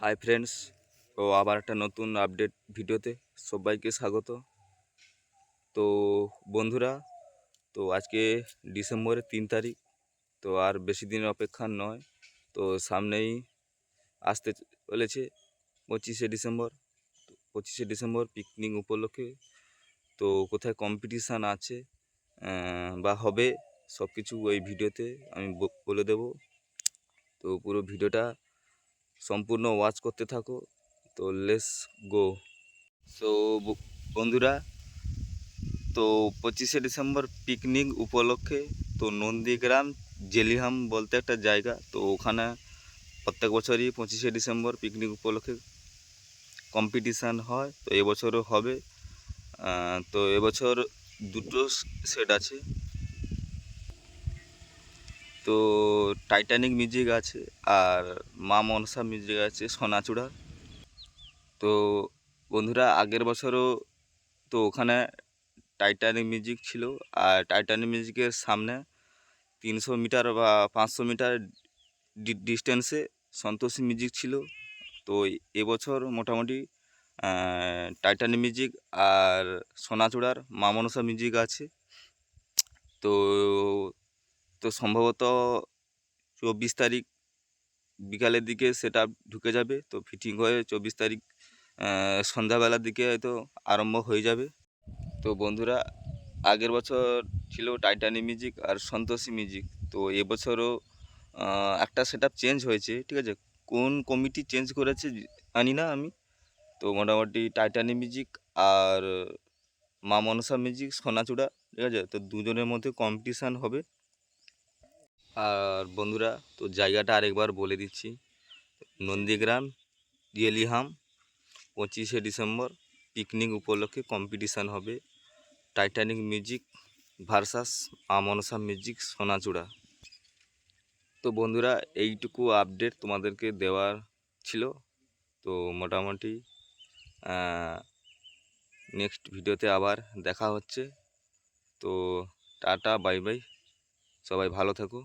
Hi friends, তো আবার একটা নতুন আপডেট ভিডিওতে সবাইকে স্বাগত। তো বন্ধুরা, তো আজকে ডিসেম্বরের 3 তারিখ। তো আর বেশি দিন অপেক্ষা নয়। তো সামনেই আসতে চলেছে 25শে ডিসেম্বর। 25শে ডিসেম্বর পিকনিক উপলক্ষে তো কোথায় কম্পিটিশান আছে বা হবে, সব কিছু ওই ভিডিওতে আমি বলে দেব। তো পুরো ভিডিওটা সম্পূর্ণ ওয়াচ করতে থাকো। তো লেটস গো। সো বন্ধুরা, তো 25শে ডিসেম্বর পিকনিক উপলক্ষে তো নন্দীগ্রাম জেলিহাম বলতে একটা জায়গা, তো ওখানে প্রত্যেক বছরই 25শে ডিসেম্বর পিকনিক উপলক্ষে কম্পিটিশান হয়। তো এবছরও হবে। তো এবছর দুটো সেট আছে। তো টাইটানিক মিউজিক আছে আর মা মনসা মিউজিক আছে সোনাচূড়া। তো বন্ধুরা, আগের বছরও তো ওখানে টাইটানিক মিউজিক ছিল, আর টাইটানিক মিউজিকের সামনে 300 মিটার বা 500 মিটার ডিস্টেন্সে সন্তোষী মিউজিক ছিল। তো এবছর মোটামুটি টাইটানিক মিউজিক আর সোনাচূড়ার মা মনসা মিউজিক আছে। তো তো সম্ভবত 24 তারিখ বিকালের দিকে সেটা ঢুকে যাবে। তো ফিটিং হয়ে 24 তারিখ সন্ধ্যাবেলার দিকে হয়তো আরম্ভ হয়ে যাবে। তো বন্ধুরা, আগের বছর ছিল টাইটানিক মিউজিক আর সন্তোষী মিউজিক। তো এবছরও একটা সেটআপ চেঞ্জ হয়েছে, ঠিক আছে। কোন কমিটি চেঞ্জ করেছে জানি না আমি। তো মোটামুটি টাইটানিক মিউজিক আর মা মনসা মিউজিক সোনাচূড়া, ঠিক আছে। তো দুজনের মধ্যে কম্পিটিশান হবে। আর বন্ধুরা, তো জায়গাটা আরেকবার বলে দিচ্ছি, নন্দীগ্রাম জেলিহাম 25শে ডিসেম্বর পিকনিক উপলক্ষে কম্পিটিশান হবে টাইটানিক মিউজিক ভার্সাস মা মনসা মিউজিক সোনাচূড়া। তো বন্ধুরা, এইটুকু আপডেট তোমাদেরকে দেওয়ার ছিল। তো মোটামুটি নেক্সট ভিডিওতে আবার দেখা হচ্ছে। তো টাটা, বাই বাই, সবাই ভালো থেকো।